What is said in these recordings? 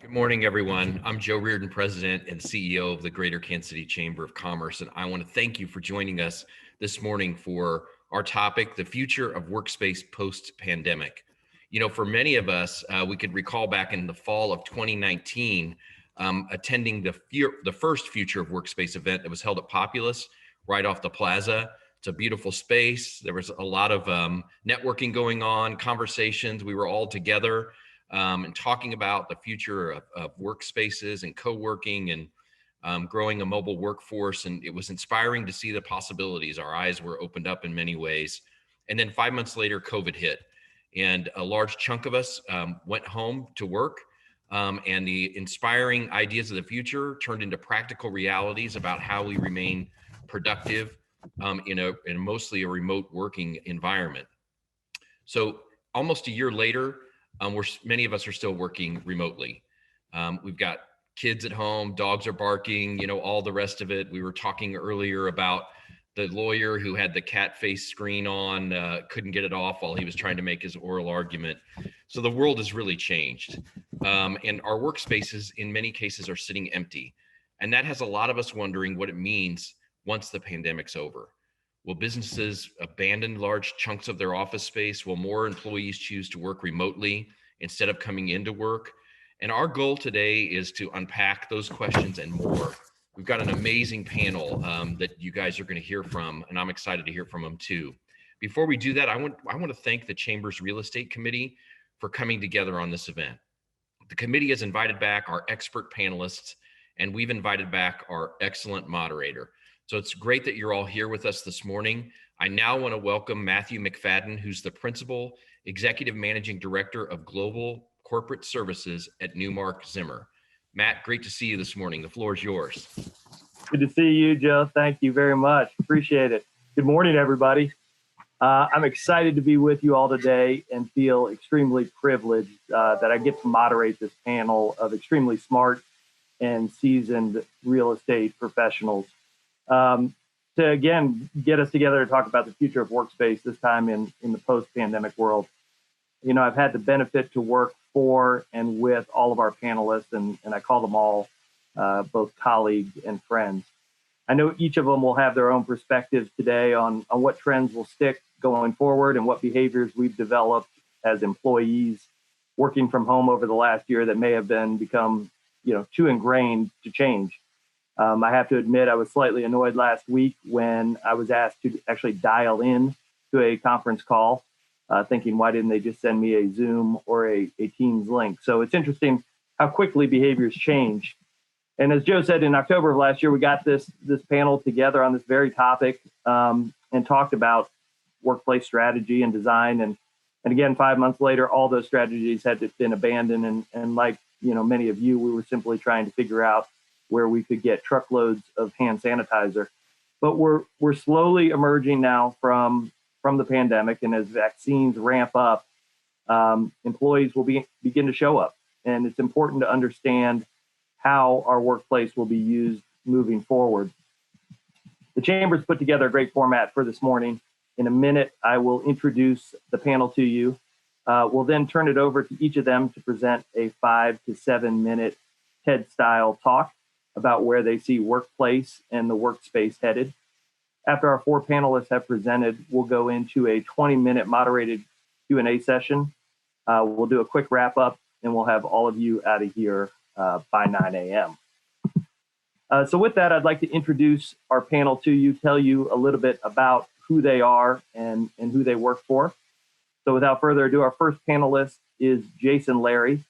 Good morning, everyone. I'm Joe Reardon, President and CEO of the Greater Kansas City Chamber of Commerce, and I want to thank you for joining us this morning for our topic, the future of workspace post-pandemic. You know, for many of us, we could recall back in the fall of 2019, attending the first Future of Workspace event that was held at Populous right off the plaza. It's a beautiful space. There was a lot of networking going on, conversations. We were all together and talking about the future of workspaces and co-working and growing a mobile workforce. And it was inspiring to see the possibilities. Our eyes were opened up in many ways. And then 5 months later, COVID hit. And a large chunk of us went home to work. And the inspiring ideas of the future turned into practical realities about how we remain productive in mostly a remote working environment. So almost a year later, many of us are still working remotely. We've got kids at home, dogs are barking, you know, all the rest of it. We were talking earlier about the lawyer who had the cat face screen on, couldn't get it off while he was trying to make his oral argument. So the world has really changed. And our workspaces in many cases are sitting empty. And that has a lot of us wondering what it means once the pandemic's over. Will businesses abandon large chunks of their office space? Will more employees choose to work remotely instead of coming into work? And our goal today is to unpack those questions and more. We've got an amazing panel that you guys are going to hear from, and I'm excited to hear from them too. Before we do that, I want to thank the Chamber's Real Estate Committee for coming together on this event. The committee has invited back our expert panelists, and we've invited back our excellent moderator. So it's great that you're all here with us this morning. I now want to welcome Matthew Mcfadden, who's the Principal Executive Managing Director of Global Corporate Services at Newmark Zimmer. Matt, great to see you this morning. The floor is yours. Good to see you, Joe. Thank you very much. Appreciate it. Good morning, everybody. I'm excited to be with you all today and feel extremely privileged that I get to moderate this panel of extremely smart and seasoned real estate professionals. To again, get us together to talk about the future of workspace, this time in the post-pandemic world. You know, I've had the benefit to work for and with all of our panelists, and I call them all both colleagues and friends. I know each of them will have their own perspectives today on what trends will stick going forward and what behaviors we've developed as employees working from home over the last year that may have become, too ingrained to change. I have to admit, I was slightly annoyed last week when I was asked to actually dial in to a conference call, thinking, why didn't they just send me a Zoom or a Teams link? So it's interesting how quickly behaviors change. And as Joe said, in October of last year, we got this panel together on this very topic and talked about workplace strategy and design. And again, 5 months later, all those strategies had been abandoned. And like, many of you, we were simply trying to figure out where we could get truckloads of hand sanitizer. But we're slowly emerging now from the pandemic, and as vaccines ramp up, employees will begin to show up. And it's important to understand how our workplace will be used moving forward. The Chamber's put together a great format for this morning. In a minute, I will introduce the panel to you. We'll then turn it over to each of them to present a 5 to 7 minute TED-style talk about where they see workplace and the workspace headed. After our 4 panelists have presented, we'll go into a 20-minute moderated Q&A session. We'll do a quick wrap-up, and we'll have all of you out of here by 9 a.m. So with that, I'd like to introduce our panel to you, tell you a little bit about who they are and who they work for. So without further ado, our first panelist is Jason Larry.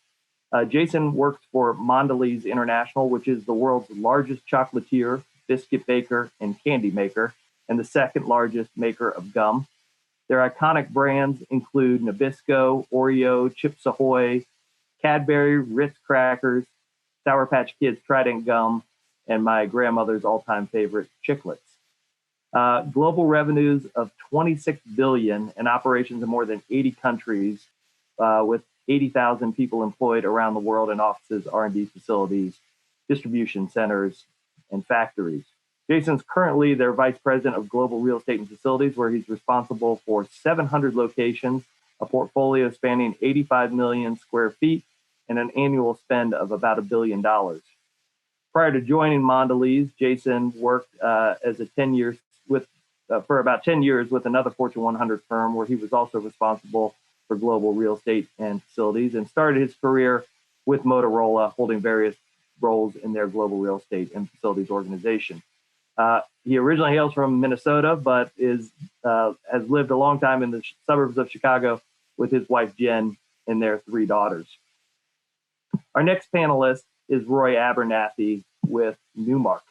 Jason works for Mondelez International, which is the world's largest chocolatier, biscuit baker, and candy maker, and the second largest maker of gum. Their iconic brands include Nabisco, Oreo, Chips Ahoy, Cadbury, Ritz crackers, Sour Patch Kids Trident gum, and my grandmother's all-time favorite, Chiclets. Global revenues of $26 billion and operations in more than 80 countries, with 80,000 people employed around the world in offices, R&D facilities, distribution centers, and factories. Jason's currently their Vice President of Global Real Estate and Facilities, where he's responsible for 700 locations, a portfolio spanning 85 million square feet, and an annual spend of about $1 billion. Prior to joining Mondelez, Jason worked as a 10 years with for about 10 years with another Fortune 100 firm, where he was also responsible for global real estate and facilities, and started his career with Motorola, holding various roles in their global real estate and facilities organization. He originally hails from Minnesota, but has lived a long time in the suburbs of Chicago with his wife, Jen, and their 3 daughters. Our next panelist is Roy Abernathy with Newmark.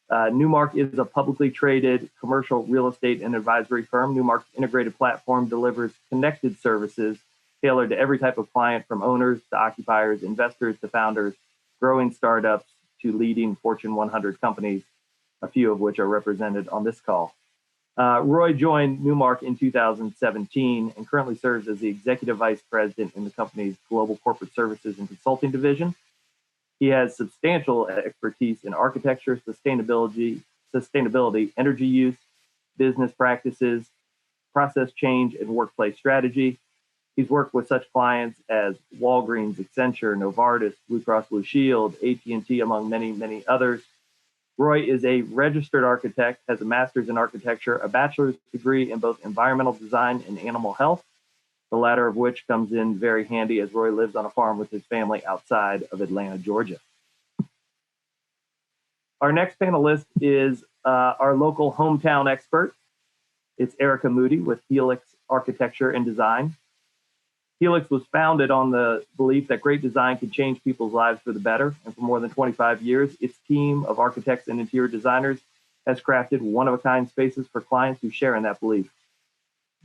Newmark is a publicly traded commercial real estate and advisory firm. Newmark's integrated platform delivers connected services tailored to every type of client, from owners to occupiers, investors to founders, growing startups to leading Fortune 100 companies, a few of which are represented on this call. Roy joined Newmark in 2017 and currently serves as the executive vice president in the company's global corporate services and consulting division. He has substantial expertise in architecture, sustainability, energy use, business practices, process change, and workplace strategy. He's worked with such clients as Walgreens, Accenture, Novartis, Blue Cross Blue Shield, AT&T, among many, many others. Roy is a registered architect, has a master's in architecture, a bachelor's degree in both environmental design and animal health, the latter of which comes in very handy as Roy lives on a farm with his family outside of Atlanta, Georgia. Our next panelist is our local hometown expert. It's Erica Moody with Helix Architecture and Design. Helix was founded on the belief that great design could change people's lives for the better. And for more than 25 years, its team of architects and interior designers has crafted one-of-a-kind spaces for clients who share in that belief.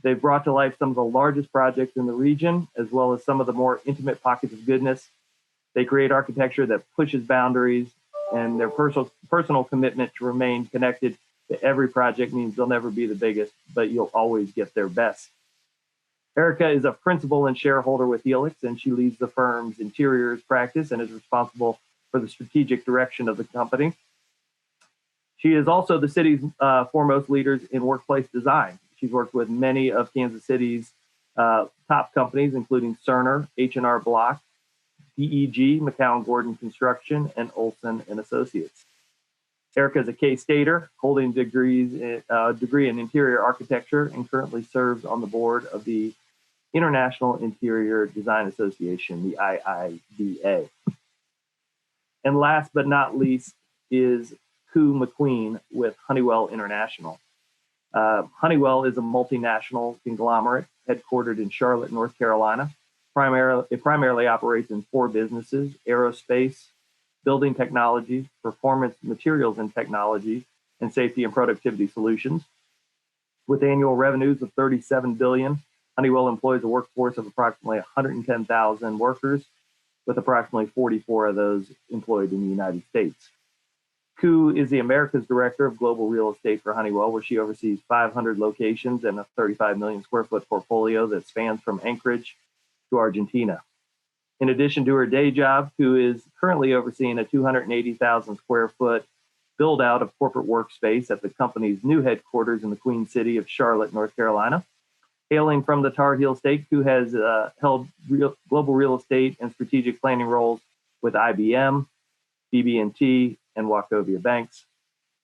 They've brought to life some of the largest projects in the region, as well as some of the more intimate pockets of goodness. They create architecture that pushes boundaries, and their personal commitment to remain connected to every project means they'll never be the biggest, but you'll always get their best. Erica is a principal and shareholder with Helix, and she leads the firm's interiors practice and is responsible for the strategic direction of the company. She is also the city's foremost leaders in workplace design. She's worked with many of Kansas City's top companies, including Cerner, H&R Block, DEG, McCown Gordon Construction, and Olson and Associates. Erica is a K-Stater, holding a degree in interior architecture, and currently serves on the board of the International Interior Design Association, the IIDA. And last but not least is McQueen with Honeywell International. Honeywell is a multinational conglomerate headquartered in Charlotte, North Carolina. It primarily operates in 4 businesses: aerospace, building technologies, performance materials and technology, and safety and productivity solutions. With annual revenues of $37 billion, Honeywell employs a workforce of approximately 110,000 workers, with approximately 44 of those employed in the United States. Koo is the Americas Director of Global Real Estate for Honeywell, where she oversees 500 locations and a 35 million square foot portfolio that spans from Anchorage to Argentina. In addition to her day job, Koo is currently overseeing a 280,000 square foot build out of corporate workspace at the company's new headquarters in the Queen City of Charlotte, North Carolina. Hailing from the Tar Heel State, Koo has held global real estate and strategic planning roles with IBM, BB&T, and Wachovia Banks.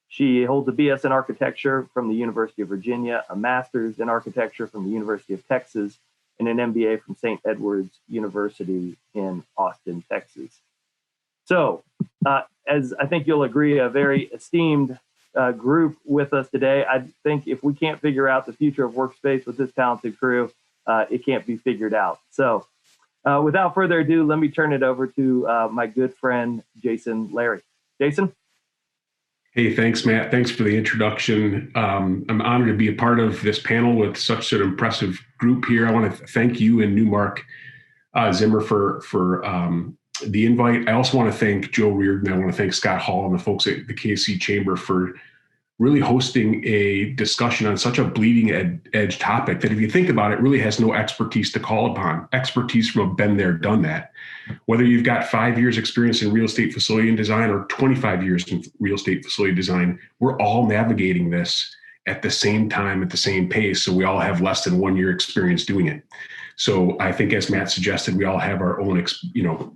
She holds a BS in architecture from the University of Virginia, a master's in architecture from the University of Texas, and an MBA from St. Edward's University in Austin, Texas. So, as I think you'll agree, a very esteemed group with us today. I think if we can't figure out the future of workspace with this talented crew, it can't be figured out. So, without further ado, let me turn it over to my good friend, Jason Larry. Jason? Hey, thanks, Matt. Thanks for the introduction. I'm honored to be a part of this panel with such an impressive group here. I want to thank you and Newmark Zimmer for the invite. I also want to thank Joe Reardon. I want to thank Scott Hall and the folks at the KC Chamber for really hosting a discussion on such a bleeding edge topic that, if you think about it, really has no expertise to call upon. Expertise from a been there, done that. Whether you've got 5 years experience in real estate facility and design or 25 years in real estate facility design, we're all navigating this at the same time, at the same pace. So we all have less than 1 year experience doing it. So I think, as Matt suggested, we all have our own,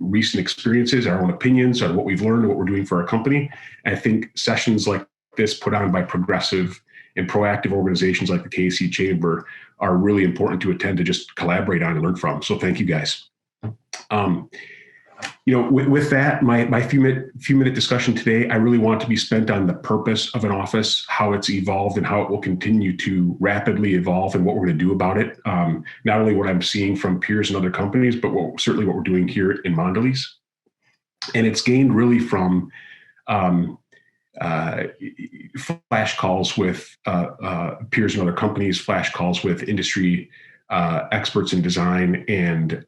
recent experiences, our own opinions on what we've learned, what we're doing for our company. And I think sessions like this, put on by progressive and proactive organizations like the KC Chamber, are really important to attend, to just collaborate on and learn from. So thank you guys. With that, my few minute discussion today, I really want to be spent on the purpose of an office, how it's evolved and how it will continue to rapidly evolve, and what we're going to do about it. Not only what I'm seeing from peers and other companies, but certainly what we're doing here in Mondelez. And it's gained really from flash calls with peers and other companies, flash calls with industry experts in design and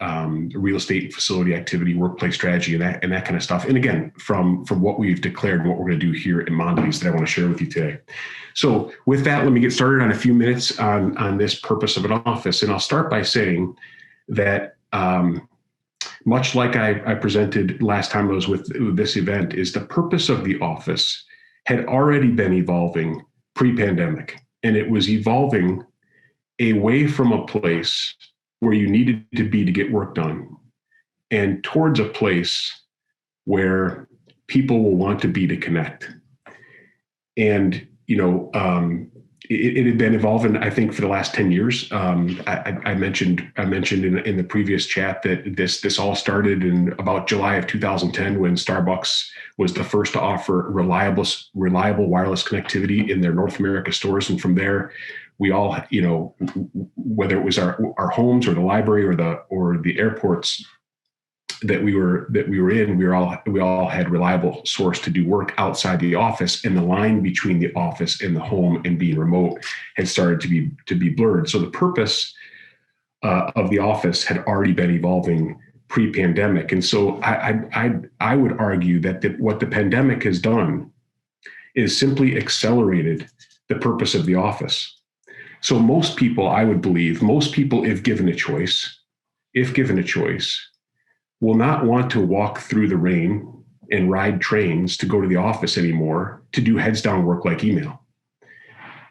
real estate and facility activity, workplace strategy, and that kind of stuff. And again, from what we've declared and what we're going to do here in Mondelez that I want to share with you today. So with that, let me get started on a few minutes on this purpose of an office. And I'll start by saying that much like I presented last time I was with this event, is the purpose of the office had already been evolving pre-pandemic, and it was evolving away from a place where you needed to be to get work done and towards a place where people will want to be to connect. And, it had been evolving, I think, for the last 10 years. I mentioned in the previous chat that this all started in about July of 2010, when Starbucks was the first to offer reliable wireless connectivity in their North America stores. And from there, we all, whether it was our homes or the library or the airports that we were in, we all had reliable source to do work outside the office, and the line between the office and the home and being remote had started to be blurred. So the purpose of the office had already been evolving pre-pandemic, and so I would argue that what the pandemic has done is simply accelerated the purpose of the office. So most people, I would believe, if given a choice, will not want to walk through the rain and ride trains to go to the office anymore to do heads down work like email.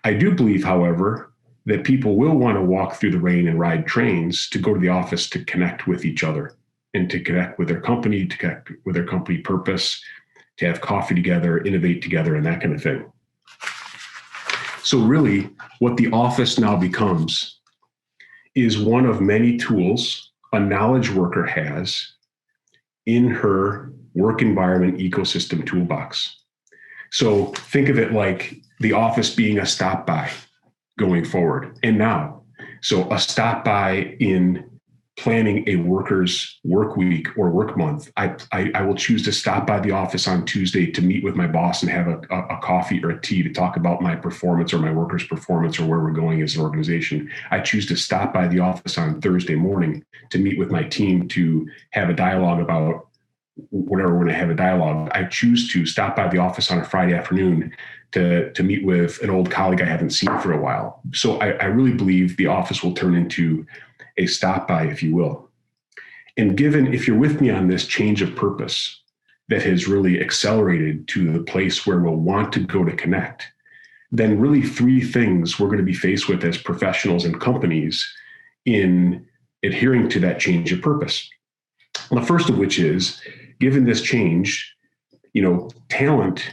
I do believe, however, that people will want to walk through the rain and ride trains to go to the office to connect with each other and to connect with their company, to connect with their company purpose, to have coffee together, innovate together, and that kind of thing. So really, what the office now becomes is one of many tools a knowledge worker has in her work environment ecosystem toolbox. So think of it like the office being a stop by going forward. And now, so a stop by in planning a worker's work week or work month. I will choose to stop by the office on Tuesday to meet with my boss and have a coffee or a tea to talk about my performance or my workers' performance or where we're going as an organization. I choose to stop by the office on Thursday morning to meet with my team to have a dialogue about whatever we're going to have a dialogue. I choose to stop by the office on a Friday afternoon to meet with an old colleague I haven't seen for a while. So I really believe the office will turn into a stop by, if you will. And given, if you're with me on this change of purpose that has really accelerated to the place where we'll want to go to connect, then really three things we're going to be faced with as professionals and companies in adhering to that change of purpose. Well, the first of which is, given this change, talent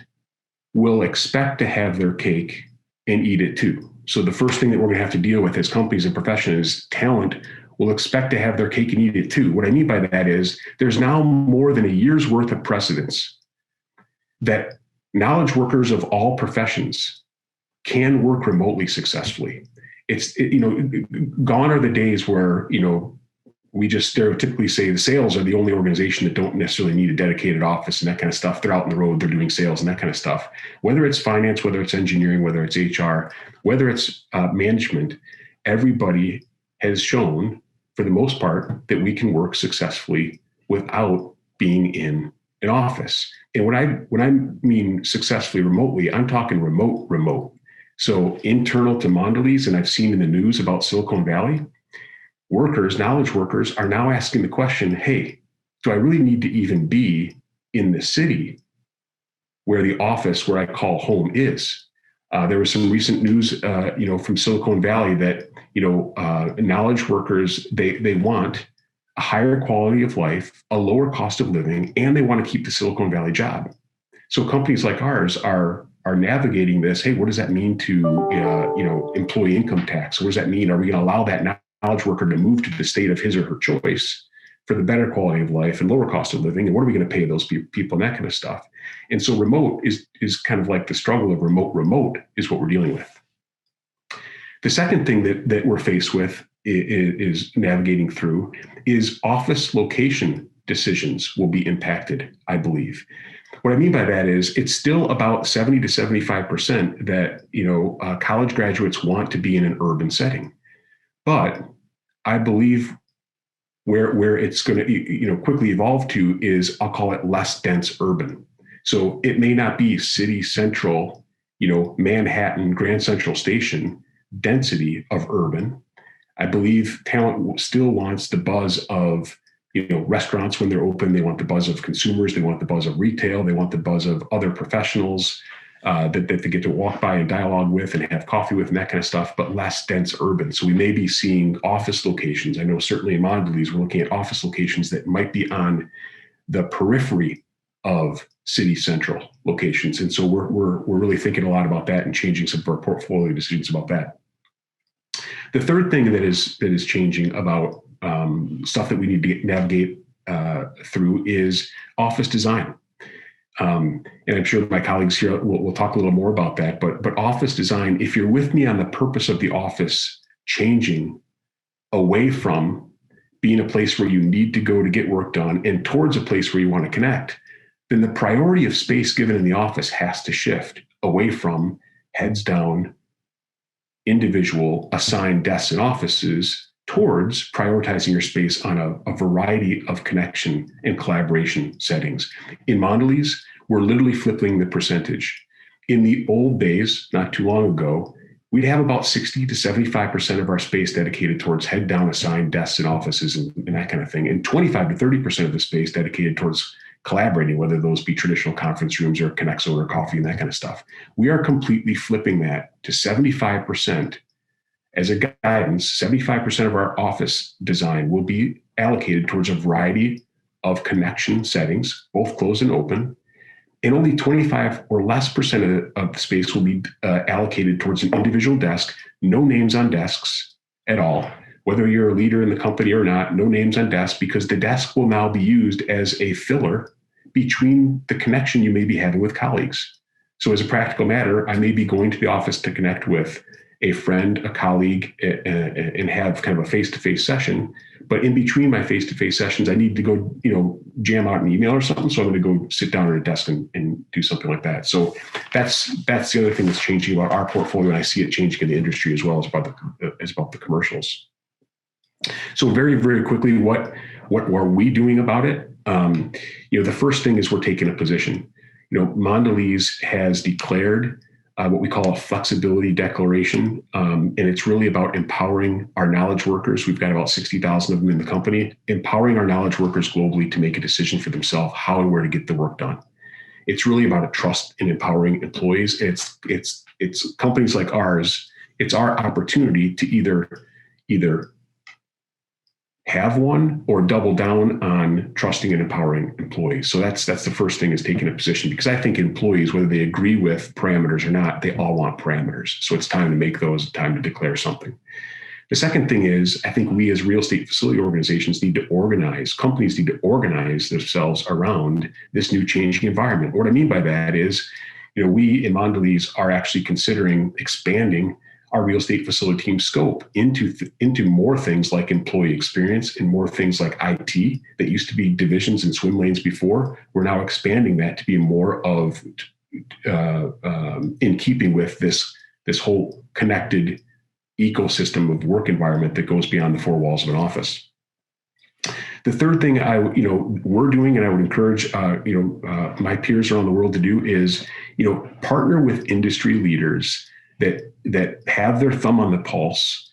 will expect to have their cake and eat it too. So the first thing that we're going to have to deal with as companies and professions is talent will expect to have their cake and eat it too. What I mean by that is there's now more than a year's worth of precedence that knowledge workers of all professions can work remotely successfully. Gone are the days where, we just stereotypically say the sales are the only organization that don't necessarily need a dedicated office and that kind of stuff. They're out on the road, they're doing sales and that kind of stuff. Whether it's finance, whether it's engineering, whether it's HR, whether it's management, everybody has shown, for the most part, that we can work successfully without being in an office. And when I mean successfully remotely, I'm talking remote. So internal to Mondelez, and I've seen in the news about Silicon Valley, knowledge workers are now asking the question, hey, do I really need to even be in the city where the office where I call home is? There was some recent news, from Silicon Valley that, knowledge workers, they want a higher quality of life, a lower cost of living, and they want to keep the Silicon Valley job. So companies like ours are navigating this. Hey, what does that mean to, employee income tax? What does that mean? Are we going to allow that knowledge worker to move to the state of his or her choice for the better quality of life and lower cost of living? And what are we going to pay those people and that kind of stuff? And so remote is kind of like the struggle of remote is what we're dealing with. The second thing that we're faced with is navigating through is office location decisions will be impacted, I believe. What I mean by that is it's still about 70 to 75% that, college graduates want to be in an urban setting. But I believe where it's going to, quickly evolve to is, I'll call it less dense urban. So it may not be city central, Manhattan, Grand Central Station density of urban. I believe talent still wants the buzz of, restaurants when they're open. They want the buzz of consumers. They want the buzz of retail. They want the buzz of other professionals that they get to walk by and dialogue with and have coffee with and that kind of stuff, but less dense urban. So we may be seeing office locations. I know certainly in Mondelez, we're looking at office locations that might be on the periphery of city central locations. And so we're really thinking a lot about that and changing some of our portfolio decisions about that. The third thing that is changing about stuff that we need to navigate through is office design. And I'm sure my colleagues here will talk a little more about that, but office design, if you're with me on the purpose of the office changing away from being a place where you need to go to get work done and towards a place where you want to connect, then the priority of space given in the office has to shift away from heads down, individual assigned desks and offices towards prioritizing your space on a variety of connection and collaboration settings. In Mondelez, we're literally flipping the percentage. In the old days, not too long ago, we'd have about 60 to 75% of our space dedicated towards head down assigned desks and offices and that kind of thing, and 25 to 30% of the space dedicated towards collaborating, whether those be traditional conference rooms or Connect Zone or coffee and that kind of stuff. We are completely flipping that to 75%. As a guidance, 75% of our office design will be allocated towards a variety of connection settings, both closed and open, and only 25 or less percent of the space will be allocated towards an individual desk, no names on desks at all. Whether you're a leader in the company or not, no names on desks, because the desk will now be used as a filler between the connection you may be having with colleagues. So as a practical matter, I may be going to the office to connect with a friend, a colleague, and have kind of a face-to-face session. But in between my face-to-face sessions, I need to go, jam out an email or something. So I'm going to go sit down at a desk and do something like that. So that's the other thing that's changing about our portfolio. And I see it changing in the industry as well as about the commercials. So very, very quickly, what are we doing about it? The first thing is we're taking a position. Mondelez has declared what we call a flexibility declaration. And it's really about empowering our knowledge workers. We've got about 60,000 of them in the company, empowering our knowledge workers globally to make a decision for themselves, how and where to get the work done. It's really about a trust in empowering employees. It's companies like ours, it's our opportunity to either have one or double down on trusting and empowering employees. So that's the first thing, is taking a position, because I think employees, whether they agree with parameters or not, they all want parameters. So it's time to make those, time to declare something. The second thing is, I think we as real estate facility organizations need to organize, companies need to organize themselves around this new changing environment. What I mean by that is, we in Mondelez are actually considering expanding our real estate facility team scope into more things like employee experience and more things like IT that used to be divisions and swim lanes before. We're now expanding that to be more of in keeping with this whole connected ecosystem of work environment that goes beyond the four walls of an office. The third thing we're doing, and I would encourage my peers around the world to do, is partner with industry leaders that have their thumb on the pulse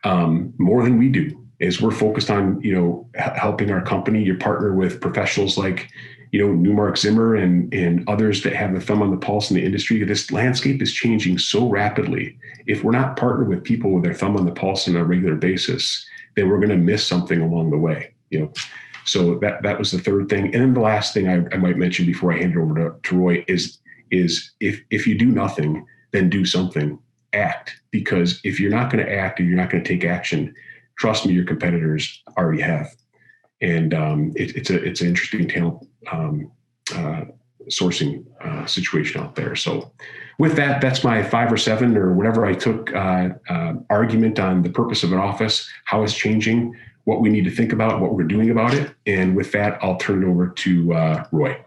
more than we do. As we're focused on helping our company, you partner with professionals like Newmark Zimmer and others that have the thumb on the pulse in the industry. This landscape is changing so rapidly. If we're not partnered with people with their thumb on the pulse on a regular basis, then we're going to miss something along the way. So that was the third thing. And then the last thing I might mention before I hand it over to Roy is if you do nothing, then do something. Act. Because if you're not going to act and you're not going to take action, trust me, your competitors already have. And it's an interesting talent sourcing situation out there. So with that, that's my 5 or 7 or whatever I took argument on the purpose of an office, how it's changing, what we need to think about, what we're doing about it. And with that, I'll turn it over to Roy.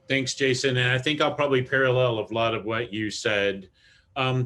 Thanks, Jason. And I think I'll probably parallel a lot of what you said.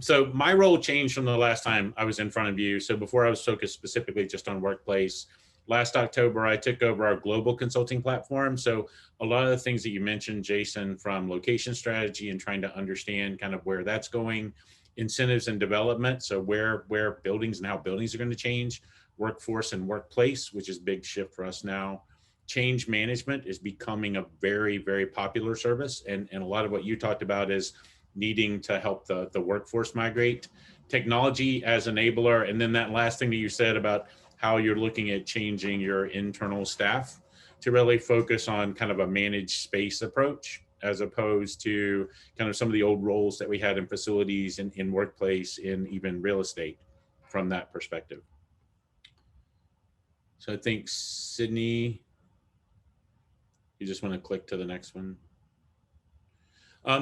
So my role changed from the last time I was in front of you. So before I was focused specifically just on workplace, last October, I took over our global consulting platform. So a lot of the things that you mentioned, Jason, from location strategy and trying to understand kind of where that's going, incentives and development. So where buildings and how buildings are going to change, workforce and workplace, which is a big shift for us now. Change management is becoming a very, very popular service. And a lot of what you talked about is needing to help the workforce migrate, technology as enabler. And then that last thing that you said about how you're looking at changing your internal staff to really focus on kind of a managed space approach, as opposed to kind of some of the old roles that we had in facilities and in workplace, in even real estate from that perspective. So I think Sydney, you just want to click to the next one.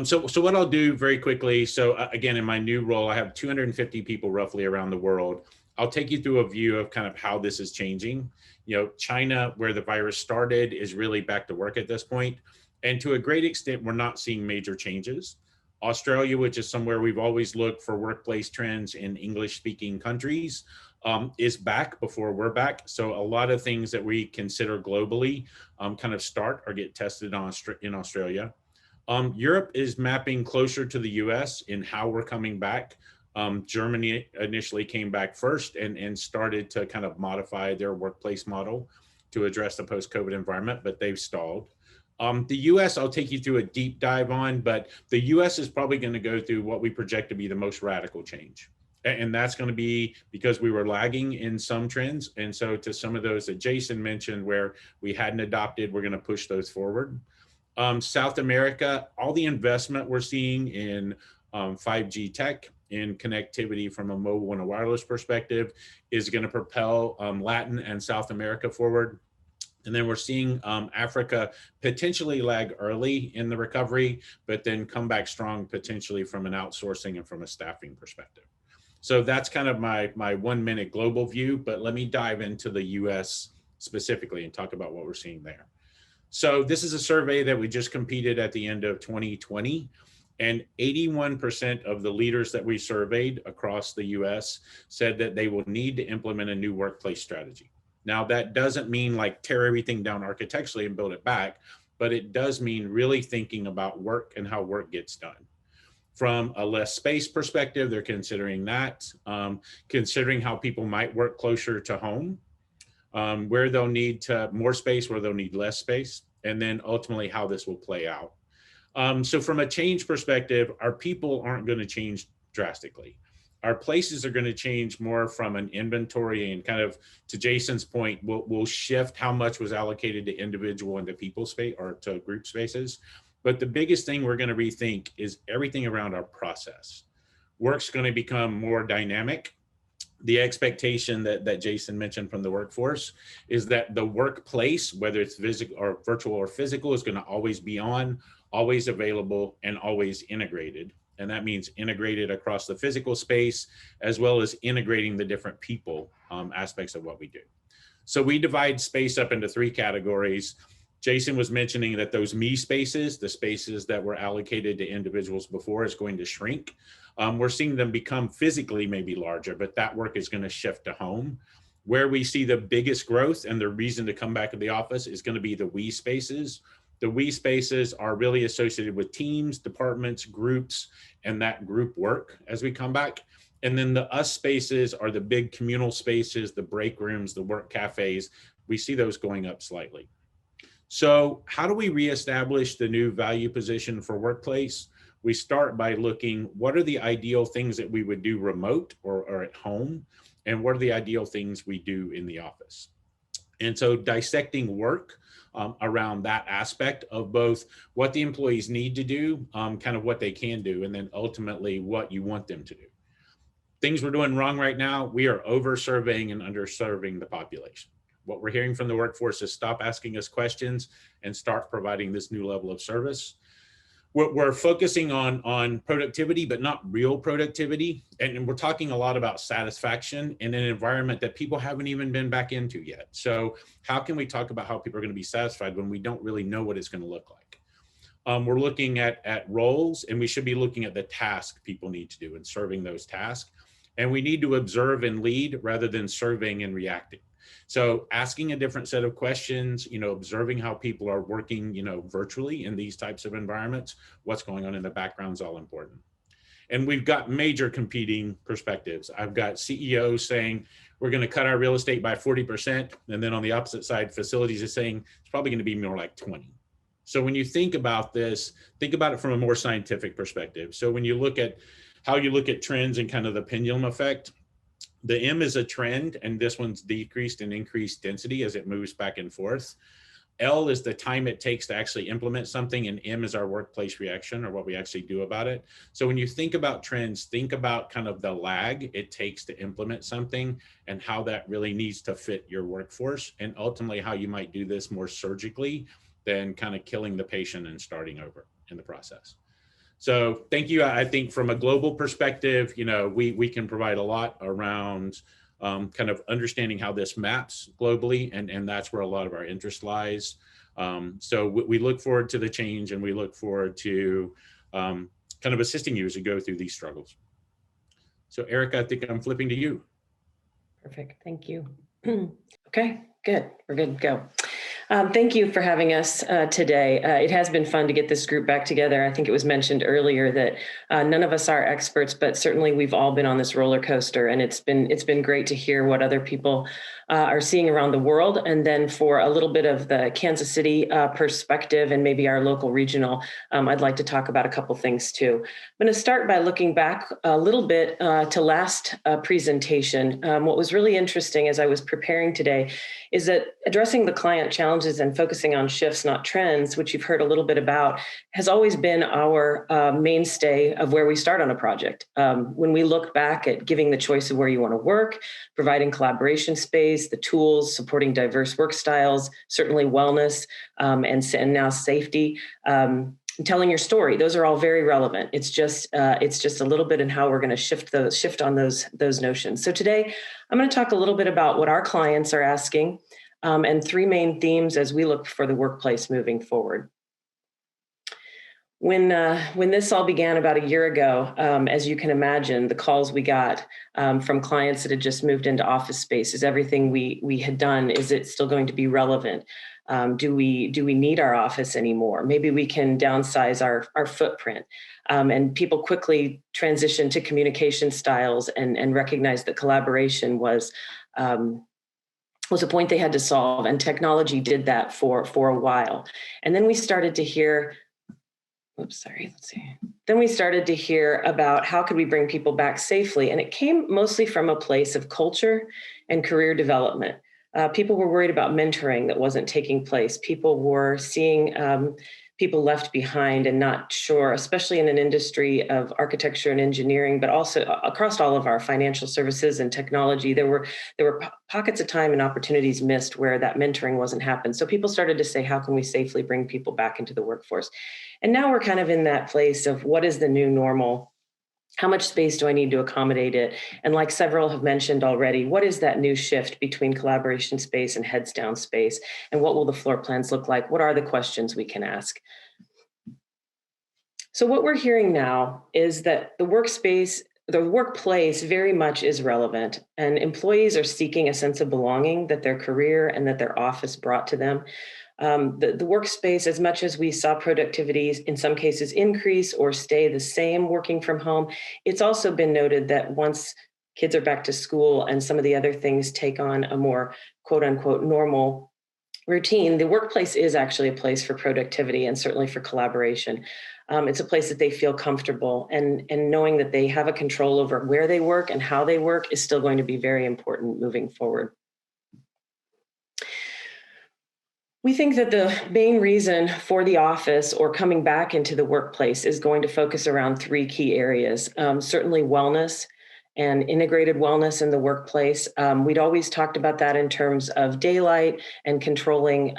So what I'll do very quickly, so again, in my new role, I have 250 people roughly around the world. I'll take you through a view of kind of how this is changing. China, where the virus started, is really back to work at this point. And to a great extent, we're not seeing major changes. Australia, which is somewhere we've always looked for workplace trends in English-speaking countries, is back before we're back. So a lot of things that we consider globally kind of start or get tested in Australia. Europe is mapping closer to the US in how we're coming back. Germany initially came back first and started to kind of modify their workplace model to address the post-COVID environment, but they've stalled. The US, I'll take you through a deep dive on, but the US is probably going to go through what we project to be the most radical change. And that's going to be because we were lagging in some trends. And so to some of those that Jason mentioned where we hadn't adopted, we're going to push those forward. South America, all the investment we're seeing in 5G tech, in connectivity from a mobile and a wireless perspective is going to propel Latin and South America forward. And then we're seeing Africa potentially lag early in the recovery, but then come back strong potentially from an outsourcing and from a staffing perspective. So that's kind of my 1 minute global view, but let me dive into the US specifically and talk about what we're seeing there. So this is a survey that we just completed at the end of 2020, and 81% of the leaders that we surveyed across the US said that they will need to implement a new workplace strategy. Now, that doesn't mean like tear everything down architecturally and build it back, but it does mean really thinking about work and how work gets done. From a less space perspective, they're considering that, considering how people might work closer to home, where they'll need more space, where they'll need less space, and then ultimately how this will play out. So from a change perspective, our people aren't going to change drastically. Our places are going to change more from an inventory and kind of, to Jason's point, we'll shift how much was allocated to individual and to people space or to group spaces. But the biggest thing we're going to rethink is everything around our process. Work's going to become more dynamic. The expectation that Jason mentioned from the workforce is that the workplace, whether it's physical or virtual or physical, is going to always be on, always available, and always integrated. And that means integrated across the physical space, as well as integrating the different people aspects of what we do. So we divide space up into 3 categories. Jason was mentioning that those me spaces, the spaces that were allocated to individuals before, is going to shrink. We're seeing them become physically maybe larger, but that work is going to shift to home. Where we see the biggest growth and the reason to come back to the office is going to be the we spaces. The we spaces are really associated with teams, departments, groups, and that group work as we come back. And then the us spaces are the big communal spaces, the break rooms, the work cafes. We see those going up slightly. So how do we reestablish the new value position for workplace? We start by looking, what are the ideal things that we would do remote or at home? And what are the ideal things we do in the office? And so dissecting work around that aspect of both what the employees need to do, kind of what they can do, and then ultimately what you want them to do. Things we're doing wrong right now, we are over-surveying and under-serving the population. What we're hearing from the workforce is stop asking us questions and start providing this new level of service. We're focusing on productivity, but not real productivity. And we're talking a lot about satisfaction in an environment that people haven't even been back into yet. So how can we talk about how people are going to be satisfied when we don't really know what it's going to look like? We're looking at roles, and we should be looking at the task people need to do and serving those tasks. And we need to observe and lead rather than serving and reacting. So asking a different set of questions, observing how people are working, virtually in these types of environments, what's going on in the background is all important. And we've got major competing perspectives. I've got CEOs saying, we're going to cut our real estate by 40%. And then on the opposite side, facilities is saying it's probably going to be more like 20. So when you think about this, think about it from a more scientific perspective. So when you look at how you look at trends and kind of the pendulum effect, the M is a trend, and this one's decreased and increased density as it moves back and forth. L is the time it takes to actually implement something, and M is our workplace reaction, or what we actually do about it. So when you think about trends, think about kind of the lag it takes to implement something and how that really needs to fit your workforce, and ultimately how you might do this more surgically than kind of killing the patient and starting over in the process. So thank you. I think from a global perspective, we can provide a lot around kind of understanding how this maps globally, and that's where a lot of our interest lies. So we look forward to the change, and we look forward to kind of assisting you as you go through these struggles. So Erica, I think I'm flipping to you. Perfect. Thank you. Okay, good. We're good to go. Thank you for having us today. It has been fun to get this group back together. I think it was mentioned earlier that none of us are experts, but certainly we've all been on this roller coaster, and it's been great to hear what other people are seeing around the world. And then for a little bit of the Kansas City perspective and maybe our local regional, I'd like to talk about a couple things too. I'm going to start by looking back a little bit to last presentation. What was really interesting as I was preparing today is that addressing the client challenges and focusing on shifts, not trends, which you've heard a little bit about, has always been our mainstay of where we start on a project. When we look back at giving the choice of where you want to work, providing collaboration space, the tools, supporting diverse work styles, certainly wellness, and now safety, telling your story, those are all very relevant. It's just a little bit in how we're going to shift on those notions. So today, I'm going to talk a little bit about what our clients are asking, and three main themes as we look for the workplace moving forward. When this all began about a year ago, as you can imagine, the calls we got from clients that had just moved into office space is everything we had done. Is it still going to be relevant? Do we need our office anymore? Maybe we can downsize our footprint. And people quickly transitioned to communication styles and recognized that collaboration was a point they had to solve. And technology did that for a while. And then we started to hear, Then we started to hear about how could we bring people back safely. And it came mostly from a place of culture and career development. People were worried about mentoring that wasn't taking place. People were seeing people left behind and not sure, especially in an industry of architecture and engineering, but also across all of our financial services and technology. There were pockets of time and opportunities missed where that mentoring wasn't happening. So people started to say, how can we safely bring people back into the workforce? And now we're kind of in that place of what is the new normal? How much space do I need to accommodate it? And like several have mentioned already, what is that new shift between collaboration space and heads down space? And what will the floor plans look like? What are the questions we can ask? So what we're hearing now is that the workspace, the workplace very much is relevant, and employees are seeking a sense of belonging that their career and that their office brought to them. The workspace, as much as we saw productivity in some cases increase or stay the same working from home, it's also been noted that once kids are back to school and some of the other things take on a more quote unquote normal routine, the workplace is actually a place for productivity and certainly for collaboration. It's a place that they feel comfortable, and knowing that they have a control over where they work and how they work is still going to be very important moving forward. We think that the main reason for the office or coming back into the workplace is going to focus around three key areas. Certainly wellness and integrated wellness in the workplace. We'd always talked about that in terms of daylight and controlling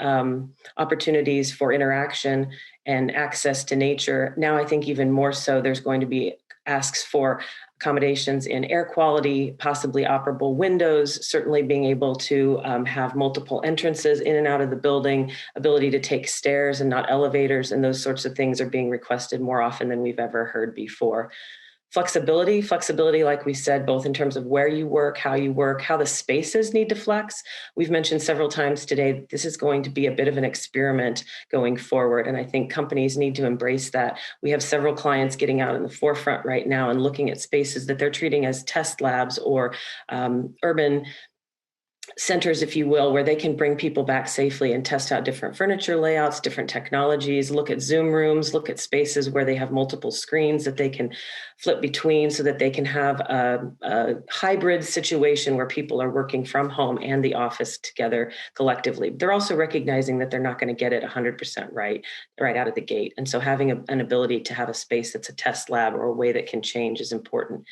opportunities for interaction and access to nature. Now, I think even more so, there's going to be asks for accommodations in air quality, possibly operable windows, certainly being able to have multiple entrances in and out of the building, ability to take stairs and not elevators, and those sorts of things are being requested more often than we've ever heard before. Flexibility, like we said, both in terms of where you work, how the spaces need to flex. We've mentioned several times today, this is going to be a bit of an experiment going forward. And I think companies need to embrace that. We have several clients getting out in the forefront right now and looking at spaces that they're treating as test labs or urban centers, if you will, where they can bring people back safely and test out different furniture layouts, different technologies, look at Zoom rooms, look at spaces where they have multiple screens that they can flip between so that they can have a hybrid situation where people are working from home and the office together collectively. They're also recognizing that they're not going to get it 100% right out of the gate. And so having an ability to have a space that's a test lab or a way that can change is important.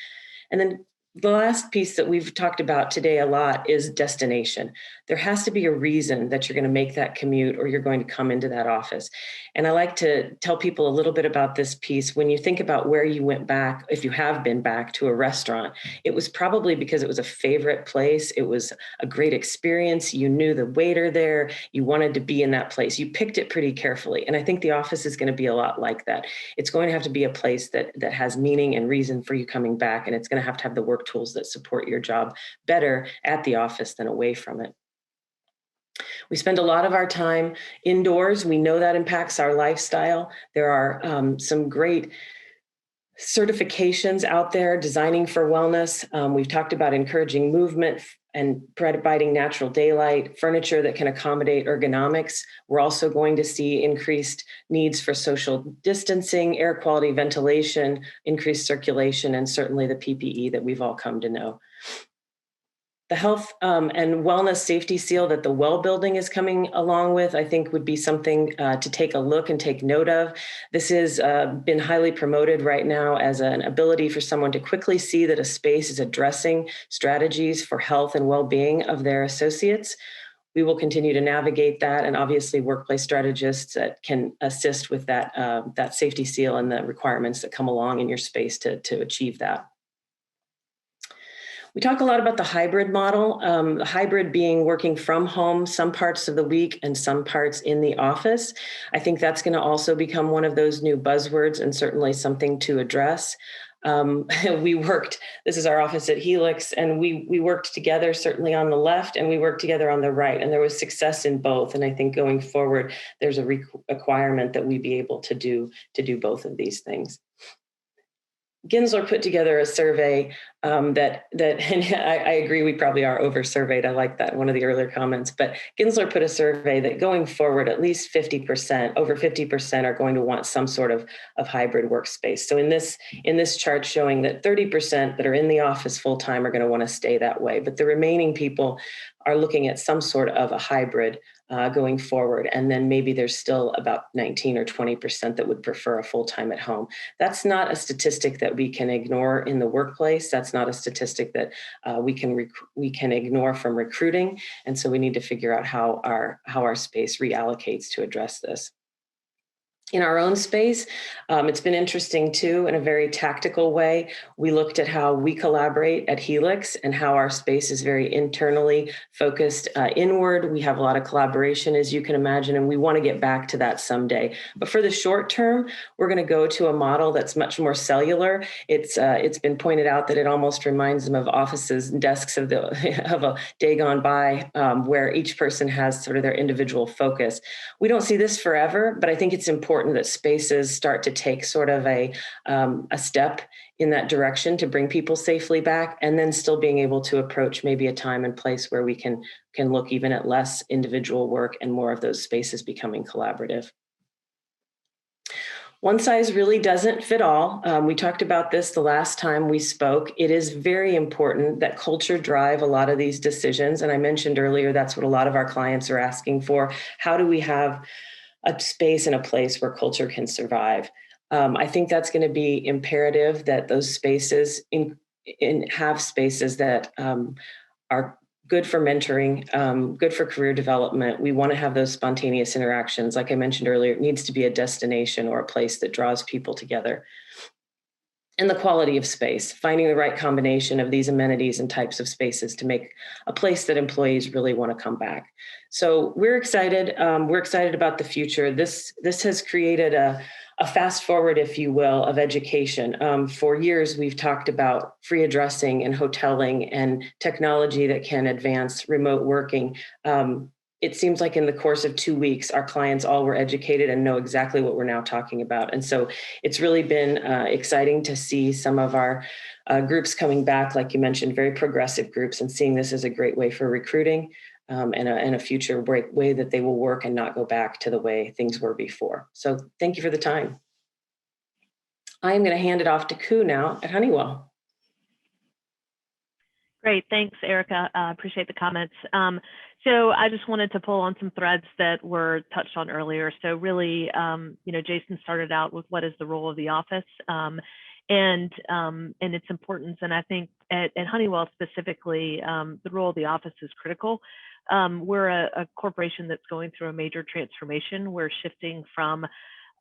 And then the last piece that we've talked about today a lot is destination. There has to be a reason that you're going to make that commute or you're going to come into that office. And I like to tell people a little bit about this piece. When you think about where you went back, if you have been back to a restaurant, it was probably because it was a favorite place. It was a great experience. You knew the waiter there. You wanted to be in that place. You picked it pretty carefully. And I think the office is going to be a lot like that. It's going to have to be a place that has meaning and reason for you coming back. And it's going to have the work tools that support your job better at the office than away from it. We spend a lot of our time indoors. We know that impacts our lifestyle. There are some great certifications out there designing for wellness. We've talked about encouraging movement and providing natural daylight, furniture that can accommodate ergonomics. We're also going to see increased needs for social distancing, air quality, ventilation, increased circulation, and certainly the PPE that we've all come to know. The health and wellness safety seal that the Well building is coming along with, I think would be something to take a look and take note of. This has been highly promoted right now as an ability for someone to quickly see that a space is addressing strategies for health and well-being of their associates. We will continue to navigate that, and obviously workplace strategists that can assist with that safety seal and the requirements that come along in your space to achieve that. We talk a lot about the hybrid model, the hybrid being working from home some parts of the week and some parts in the office. I think that's going to also become one of those new buzzwords and certainly something to address. This is our office at Helix, and we worked together certainly on the left and we worked together on the right, and there was success in both. And I think going forward, there's a requirement that we be able to do both of these things. Gensler put together a survey and I agree, we probably are over-surveyed. I like that, one of the earlier comments. But Gensler put a survey that going forward, at least 50%, over 50% are going to want some sort of hybrid workspace. So in this chart showing that 30% that are in the office full-time are going to want to stay that way. But the remaining people are looking at some sort of a hybrid going forward. And then maybe there's still about 19 or 20% that would prefer a full-time at home. That's not a statistic that we can ignore in the workplace. That's not a statistic that we can ignore from recruiting. And so we need to figure out how our space reallocates to address this. In our own space, it's been interesting too, in a very tactical way. We looked at how we collaborate at Helix and how our space is very internally focused inward. We have a lot of collaboration, as you can imagine, and we want to get back to that someday. But for the short term, we're going to go to a model that's much more cellular. It's been pointed out that it almost reminds them of offices and desks of a day gone by, where each person has sort of their individual focus. We don't see this forever, but I think it's important that spaces start to take sort of a step in that direction to bring people safely back, and then still being able to approach maybe a time and place where we can look even at less individual work and more of those spaces becoming collaborative. One size really doesn't fit all. We talked about this the last time we spoke. It is very important that culture drive a lot of these decisions. And I mentioned earlier, that's what a lot of our clients are asking for. How do we have a space and a place where culture can survive? I think that's going to be imperative, that those spaces have spaces that are good for mentoring, good for career development. We want to have those spontaneous interactions. Like I mentioned earlier, it needs to be a destination or a place that draws people together. And the quality of space, finding the right combination of these amenities and types of spaces to make a place that employees really want to come back. So we're excited. We're excited about the future. This has created a fast forward, if you will, of education. For years, we've talked about free addressing and hoteling and technology that can advance remote working. It seems like in the course of 2 weeks, our clients all were educated and know exactly what we're now talking about. And so it's really been exciting to see some of our groups coming back, like you mentioned, very progressive groups, and seeing this as a great way for recruiting and a future way that they will work and not go back to the way things were before. So thank you for the time. I am going to hand it off to Ku now at Honeywell. Great, thanks, Erica. Appreciate the comments. So I just wanted to pull on some threads that were touched on earlier. So really, Jason started out with what is the role of the office and its importance. And I think at Honeywell specifically, the role of the office is critical. We're a corporation that's going through a major transformation. We're shifting from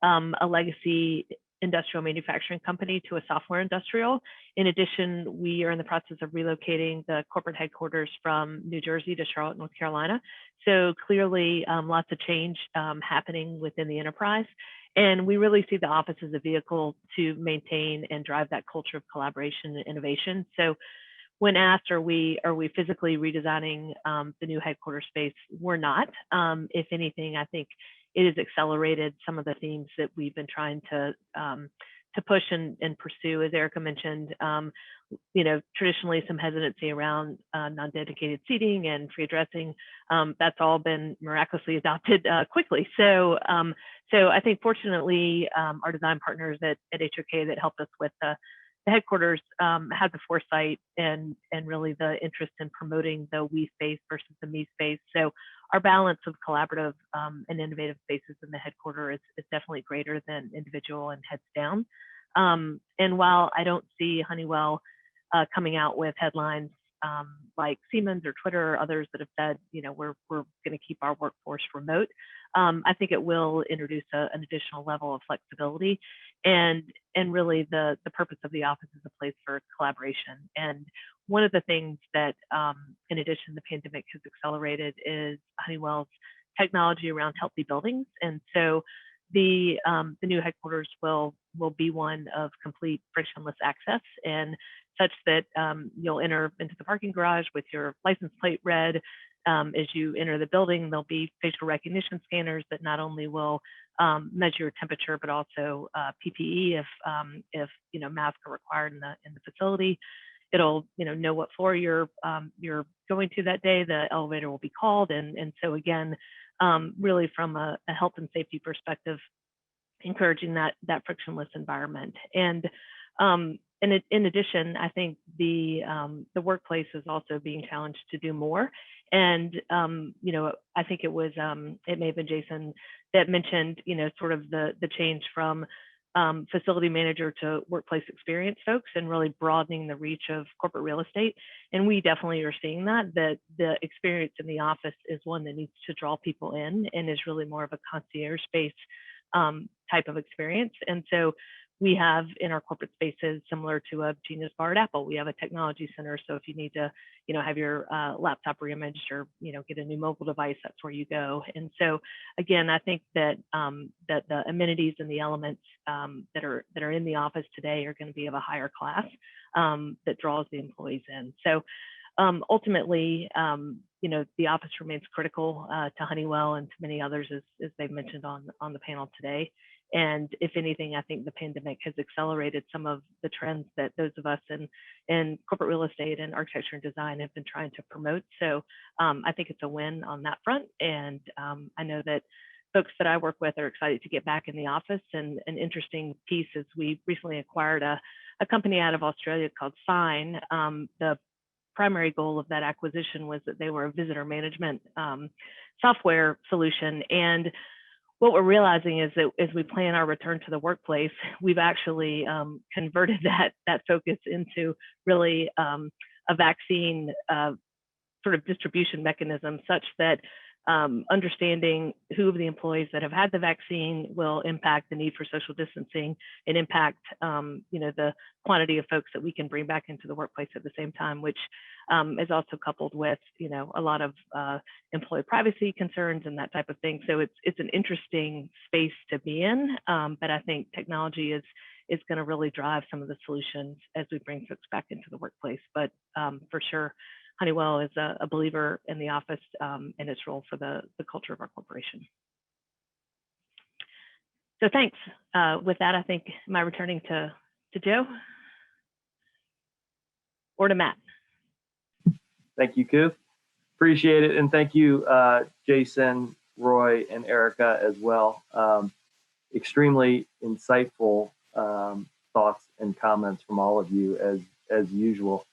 a legacy industrial manufacturing company to a software industrial. In addition, we are in the process of relocating the corporate headquarters from New Jersey to Charlotte, North Carolina. So clearly lots of change happening within the enterprise. And we really see the office as a vehicle to maintain and drive that culture of collaboration and innovation. So when asked, are we physically redesigning the new headquarters space? We're not. If anything, I think it has accelerated some of the themes that we've been trying to push and pursue. As Erica mentioned, traditionally some hesitancy around non-dedicated seating and free addressing. That's all been miraculously adopted quickly. So I think fortunately our design partners at HOK that helped us with the headquarters had the foresight and really the interest in promoting the we space versus the me space. So our balance of collaborative and innovative spaces in the headquarters is definitely greater than individual and heads down. And while I don't see Honeywell coming out with headlines like Siemens or Twitter or others that have said, we're going to keep our workforce remote, I think it will introduce an additional level of flexibility. And really the purpose of the office is a place for collaboration. And one of the things that, in addition, the pandemic has accelerated is Honeywell's technology around healthy buildings. And so the new headquarters will be one of complete frictionless access, and such that you'll enter into the parking garage with your license plate read. As you enter the building, there'll be facial recognition scanners that not only will measure your temperature, but also PPE if masks are required in the facility. It'll know what floor you're going to that day. The elevator will be called, and so again, really from a health and safety perspective, encouraging that frictionless environment. And in addition, I think the workplace is also being challenged to do more. And I think it may have been Jason that mentioned sort of the change from facility manager to workplace experience folks, and really broadening the reach of corporate real estate. And we definitely are seeing that the experience in the office is one that needs to draw people in and is really more of a concierge space type of experience. And so we have in our corporate spaces, similar to a Genius Bar at Apple, we have a technology center. So if you need to, have your laptop reimaged or, get a new mobile device, that's where you go. And so again, I think that that the amenities and the elements that are in the office today are going to be of a higher class that draws the employees in. So ultimately, the office remains critical to Honeywell and to many others, as they've mentioned on the panel today. And if anything, I think the pandemic has accelerated some of the trends that those of us in corporate real estate and architecture and design have been trying to promote. So I think it's a win on that front. And I know that folks that I work with are excited to get back in the office. And an interesting piece is we recently acquired a company out of Australia called Sign. The primary goal of that acquisition was that they were a visitor management software solution. And what we're realizing is that as we plan our return to the workplace, we've actually converted that focus into really a vaccine sort of distribution mechanism, such that understanding who of the employees that have had the vaccine will impact the need for social distancing and impact the quantity of folks that we can bring back into the workplace at the same time, which is also coupled with a lot of employee privacy concerns and that type of thing. So it's an interesting space to be in, but I think technology is going to really drive some of the solutions as we bring folks back into the workplace. But for sure, Honeywell is a believer in the office and its role for the culture of our corporation. So thanks. With that, I think, am I returning to Joe or to Matt? Thank you, Koo. Appreciate it. And thank you, Jason, Roy, and Erica as well. Extremely insightful thoughts and comments from all of you as usual.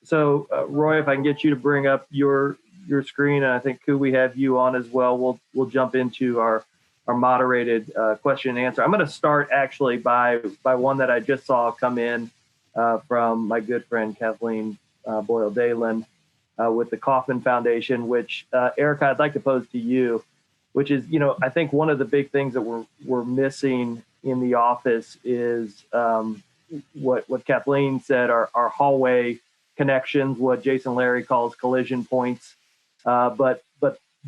So Roy, if I can get you to bring up your screen, and I think Koo, we have you on as well. We'll jump into our moderated question and answer. I'm going to start actually by one that I just saw come in from my good friend Kathleen Boyle Dalen with the Kauffman Foundation, which Erica, I'd like to pose to you, which is, I think one of the big things that we're missing in the office is what Kathleen said, our hallway connections, what Jason Larry calls collision points, but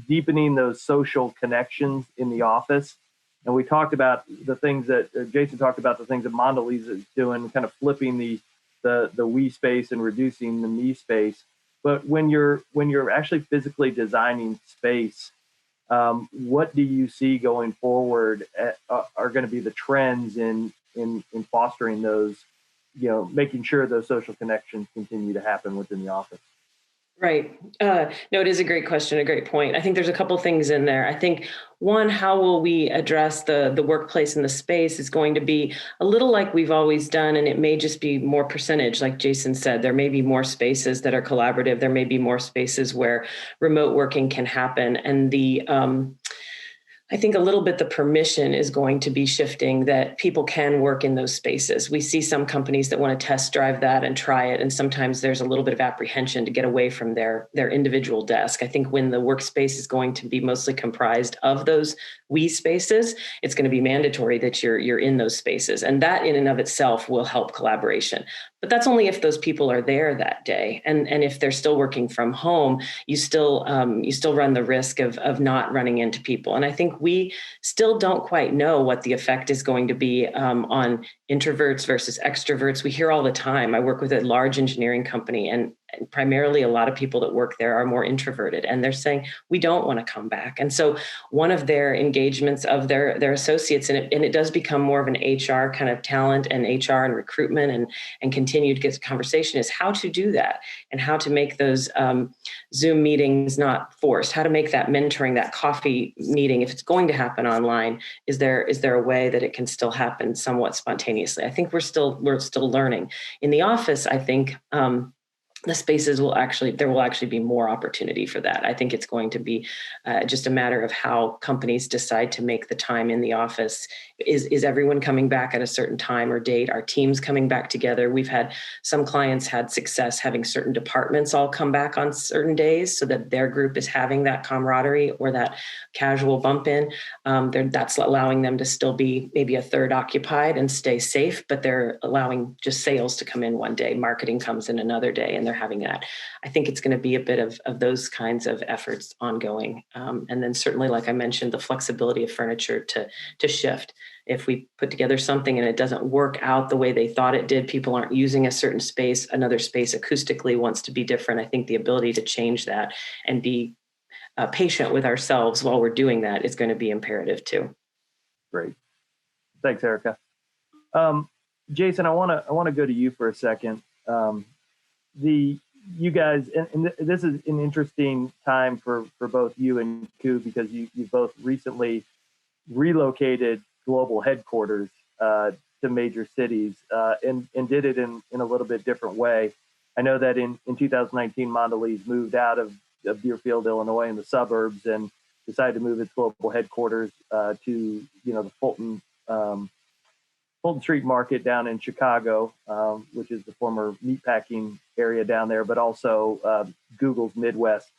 deepening those social connections in the office. And we talked about the things that Jason talked about, the things that Mondelez is doing, kind of flipping the we space and reducing the me space. But when you're actually physically designing space, what do you see going forward are going to be the trends in fostering those, making sure those social connections continue to happen within the office? Right. No, it is a great question, a great point. I think there's a couple things in there. I think one, how will we address the workplace and the space is going to be a little like we've always done, and it may just be more percentage, like Jason said. There may be more spaces that are collaborative. There may be more spaces where remote working can happen. And I think a little bit the permission is going to be shifting, that people can work in those spaces. We see some companies that want to test drive that and try it. And sometimes there's a little bit of apprehension to get away from their individual desk. I think when the workspace is going to be mostly comprised of those we spaces, it's going to be mandatory that you're in those spaces. And that in and of itself will help collaboration. But that's only if those people are there that day. And if they're still working from home, you still run the risk of not running into people. And I think we still don't quite know what the effect is going to be on introverts versus extroverts. We hear all the time. I work with a large engineering company, and primarily a lot of people that work there are more introverted, and they're saying, we don't want to come back. And so one of their engagements of their associates, and it does become more of an HR kind of talent and HR and recruitment and continue to get the conversation, is how to do that and how to make those Zoom meetings not forced, how to make that mentoring, that coffee meeting, if it's going to happen online, is there a way that it can still happen somewhat spontaneously? I think we're still learning. In the office, I think the spaces there will actually be more opportunity for that. I think it's going to be just a matter of how companies decide to make the time in the office. Is everyone coming back at a certain time or date? Are teams coming back together? We've had some clients had success having certain departments all come back on certain days so that their group is having that camaraderie or that casual bump in. That's allowing them to still be maybe a third occupied and stay safe, but they're allowing just sales to come in one day, marketing comes in another day, and they're having that. I think it's going to be a bit of those kinds of efforts ongoing. And then certainly, like I mentioned, the flexibility of furniture to shift. If we put together something and it doesn't work out the way they thought it did, people aren't using a certain space, another space acoustically wants to be different. I think the ability to change that and be patient with ourselves while we're doing that is going to be imperative too. Great. Thanks, Erica. Jason, I want to go to you for a second. You guys, and this is an interesting time for both you and Ku, because you both recently relocated global headquarters to major cities and did it in a little bit different way. I know that in 2019, Mondelez moved out of Deerfield, Illinois, in the suburbs, and decided to move its global headquarters to the Fulton Street Market down in Chicago, which is the former meatpacking area down there, but also Google's Midwest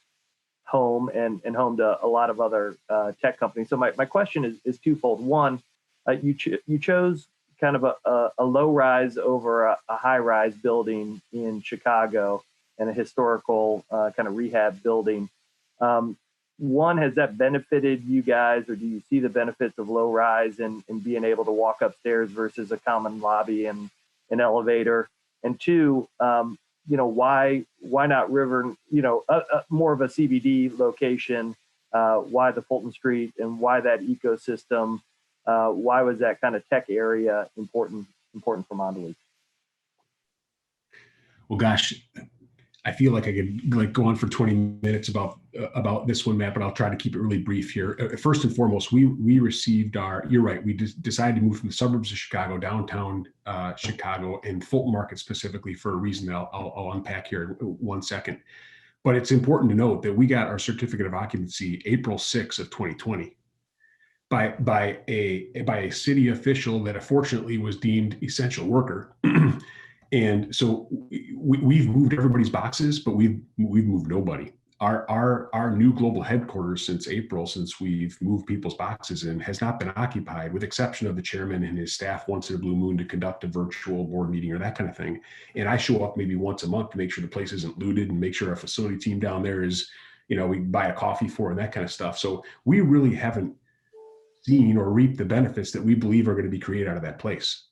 home and home to a lot of other tech companies. So my question is twofold. One, you chose kind of a low rise over a high rise building in Chicago and a historical kind of rehab building. One, has that benefited you guys, or do you see the benefits of low rise and being able to walk upstairs versus a common lobby and an elevator? And two, why not River, more of a CBD location? Why the Fulton Street, and why that ecosystem? Why was that kind of tech area important for Mondelez? Well, gosh, I feel like I could go on for 20 minutes about this one, Matt, but I'll try to keep it really brief here. First and foremost, we received you're right, we decided to move from the suburbs of Chicago, downtown Chicago, and Fulton Market specifically, for a reason that I'll unpack here in 1 second. But it's important to note that we got our certificate of occupancy April 6th of 2020 by a city official that unfortunately was deemed essential worker. And so we've moved everybody's boxes, but we've moved nobody. Our new global headquarters since April, since we've moved people's boxes in, has not been occupied, with exception of the chairman and his staff once in a blue moon to conduct a virtual board meeting or that kind of thing. And I show up maybe once a month to make sure the place isn't looted and make sure our facility team down there is, we buy a coffee for and that kind of stuff. So we really haven't seen or reaped the benefits that we believe are going to be created out of that place.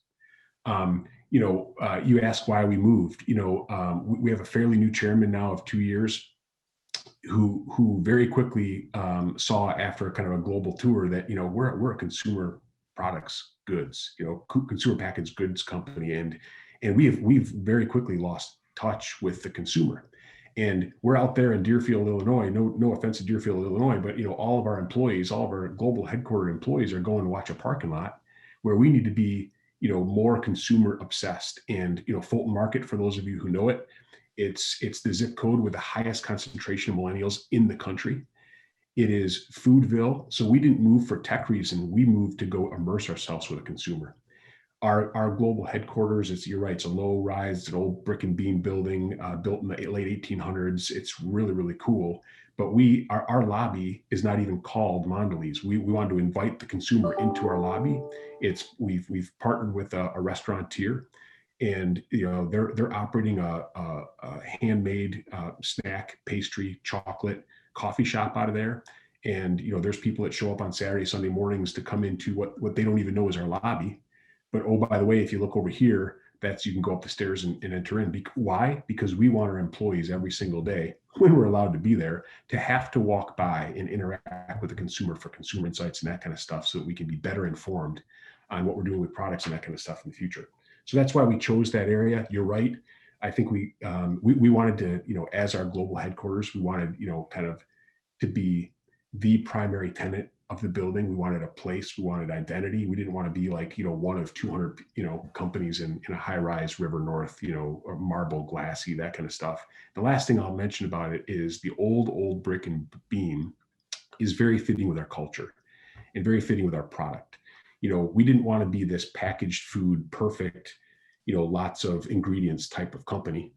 You ask why we moved. We have a fairly new chairman now of 2 years, who very quickly saw, after kind of a global tour, that we're a consumer products goods, consumer packaged goods company, and we've very quickly lost touch with the consumer. And we're out there in Deerfield, Illinois. No offense to Deerfield, Illinois, but all of our employees, all of our global headquarter employees, are going to watch a parking lot where we need to be more consumer obsessed. And, Fulton Market, for those of you who know it, it's the zip code with the highest concentration of millennials in the country. It is Foodville. So we didn't move for tech reason. We moved to go immerse ourselves with a consumer. Our global headquarters, you're right, it's a low rise, it's an old brick and beam building built in the late 1800s. It's really, really cool. But our lobby is not even called Mondelez. We want to invite the consumer into our lobby. We've partnered with a restaurateur, and they're operating a handmade snack, pastry, chocolate, coffee shop out of there. And there's people that show up on Saturday, Sunday mornings to come into what they don't even know is our lobby. But oh, by the way, if you look over here, you can go up the stairs and enter in. Why? Because we want our employees every single day, when we're allowed to be there, to have to walk by and interact with the consumer for consumer insights and that kind of stuff, so that we can be better informed on what we're doing with products and that kind of stuff in the future. So that's why we chose that area. You're right. I think we wanted to, as our global headquarters, we wanted, kind of to be the primary tenant of the building. We wanted a place, we wanted identity. We didn't want to be like, one of 200, companies in a high-rise River North, or marble, glassy, that kind of stuff. The last thing I'll mention about it is the old brick and beam is very fitting with our culture and very fitting with our product. We didn't want to be this packaged food, perfect, lots of ingredients type of company,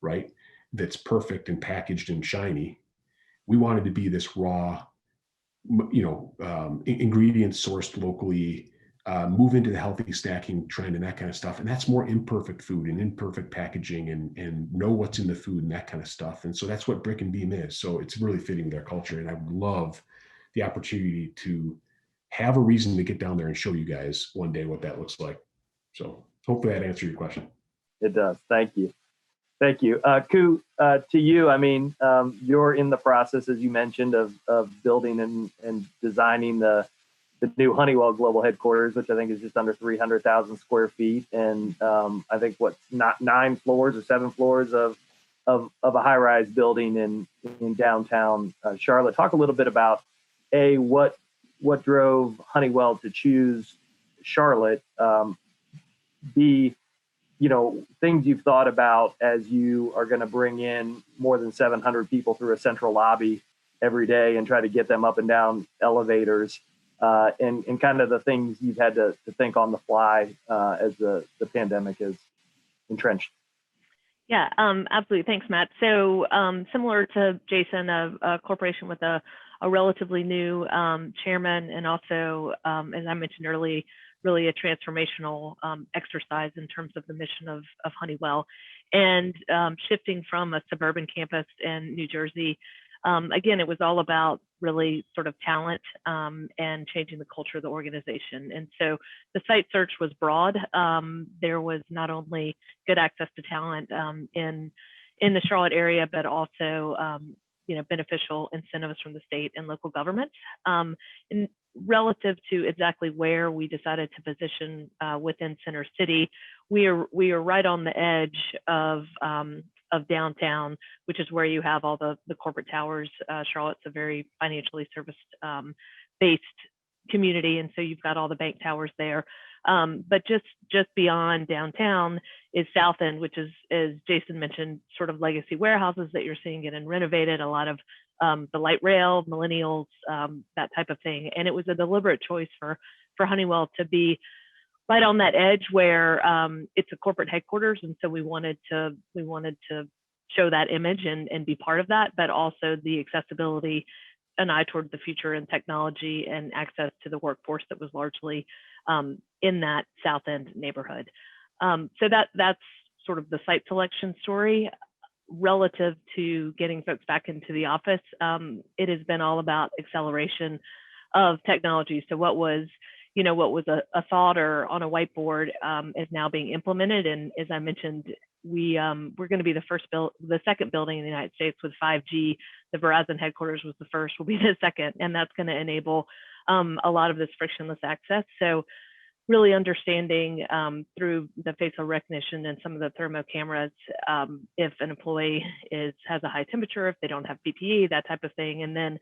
right? That's perfect and packaged and shiny. We wanted to be this raw, ingredients sourced locally, move into the healthy snacking trend and that kind of stuff. And that's more imperfect food and imperfect packaging and know what's in the food and that kind of stuff. And so that's what Brick and Beam is. So it's really fitting with our culture. And I would love the opportunity to have a reason to get down there and show you guys one day what that looks like. So hopefully that answered your question. It does. Thank you. Thank you. Ku, to you, I mean, you're in the process, as you mentioned, of building and designing the new Honeywell global headquarters, which I think is just under 300,000 square feet. And I think not 9 floors or 7 floors of a high-rise building in downtown Charlotte. Talk a little bit about, A, what drove Honeywell to choose Charlotte, B, things you've thought about as you are going to bring in more than 700 people through a central lobby every day and try to get them up and down elevators, and kind of the things you've had to think on the fly as the pandemic is entrenched. Yeah, absolutely. Thanks, Matt. So similar to Jason, a corporation with a relatively new chairman, and also, as I mentioned earlier, really a transformational exercise in terms of the mission of Honeywell. And shifting from a suburban campus in New Jersey, again, it was all about really sort of talent and changing the culture of the organization. And so the site search was broad. There was not only good access to talent in the Charlotte area, but also beneficial incentives from the state and local governments. And relative to exactly where we decided to position within Center City, we are right on the edge of downtown, which is where you have all the corporate towers. Charlotte's a very financially serviced based community, and so you've got all the bank towers there. But just beyond downtown is South End, which is, as Jason mentioned, sort of legacy warehouses that you're seeing getting renovated, a lot of the light rail, millennials, that type of thing. And it was a deliberate choice for Honeywell to be right on that edge where it's a corporate headquarters. And so we wanted to show that image and be part of that, but also the accessibility, an eye toward the future and technology and access to the workforce that was largely in that South End neighborhood. So that's sort of the site selection story. Relative to getting folks back into the office, it has been all about acceleration of technology. So what was a thought or on a whiteboard is now being implemented. And as I mentioned, we're going to be the second building in the United States with 5G. The Verizon headquarters was the first, will be the second, and that's going to enable a lot of this frictionless access. So really understanding through the facial recognition and some of the thermo cameras, if an employee has a high temperature, if they don't have PPE, that type of thing, and then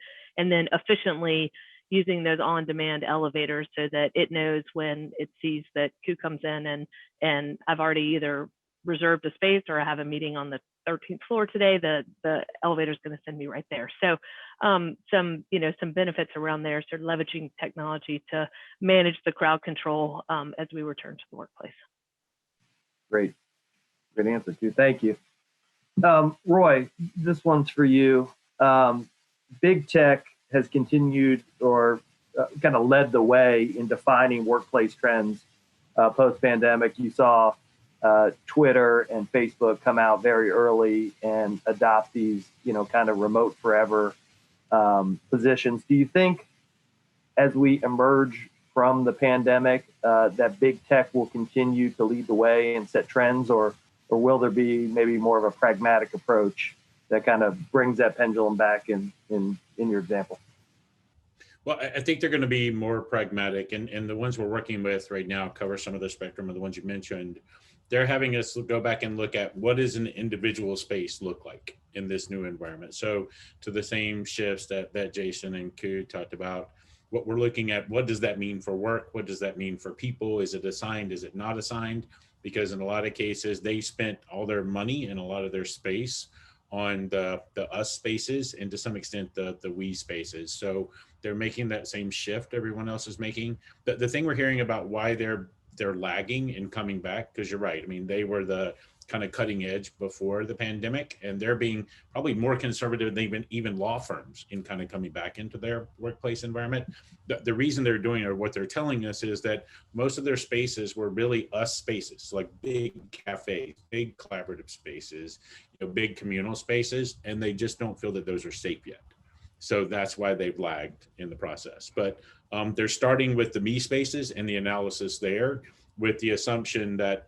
efficiently using those on-demand elevators so that it knows when it sees that Q comes in and I've already either reserved a space or I have a meeting on the 13th floor today, the elevator is going to send me right there. So some benefits around there, sort of leveraging technology to manage the crowd control as we return to the workplace. Great. Good answer, too. Thank you. Roy, this one's for you. Big tech has continued or kind of led the way in defining workplace trends post-pandemic. You saw Twitter and Facebook come out very early and adopt these, kind of remote forever positions. Do you think as we emerge from the pandemic that big tech will continue to lead the way and set trends, or will there be maybe more of a pragmatic approach that kind of brings that pendulum back in your example? Well, I think they're going to be more pragmatic, and the ones we're working with right now cover some of the spectrum of the ones you mentioned. They're having us go back and look at what does an individual space look like in this new environment. So to the same shifts that Jason and Ku talked about, what we're looking at, what does that mean for work? What does that mean for people? Is it assigned? Is it not assigned? Because in a lot of cases, they spent all their money and a lot of their space on the us spaces and to some extent the we spaces. So they're making that same shift everyone else is making. The thing we're hearing about why they're lagging in coming back, because you're right. I mean, they were the kind of cutting edge before the pandemic, and they're being probably more conservative than even law firms in kind of coming back into their workplace environment. The reason they're doing, or what they're telling us, is that most of their spaces were really us spaces, like big cafes, big collaborative spaces, big communal spaces, and they just don't feel that those are safe yet. So that's why they've lagged in the process. But they're starting with the me spaces and the analysis there, with the assumption that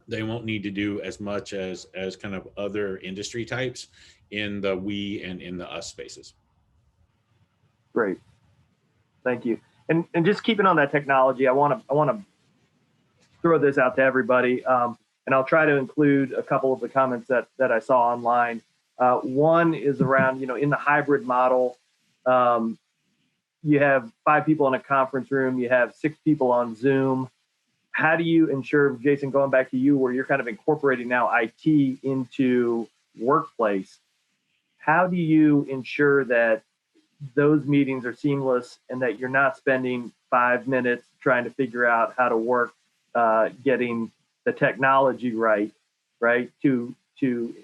they won't need to do as much as kind of other industry types in the we and in the us spaces. Great, thank you. And just keeping on that technology, I want to throw this out to everybody, and I'll try to include a couple of the comments that I saw online. One is around, in the hybrid model, you have 5 people in a conference room, you have 6 people on Zoom. How do you ensure, Jason, going back to you, where you're kind of incorporating now IT into Workplace, how do you ensure that those meetings are seamless and that you're not spending 5 minutes trying to figure out how to work, getting the technology right, to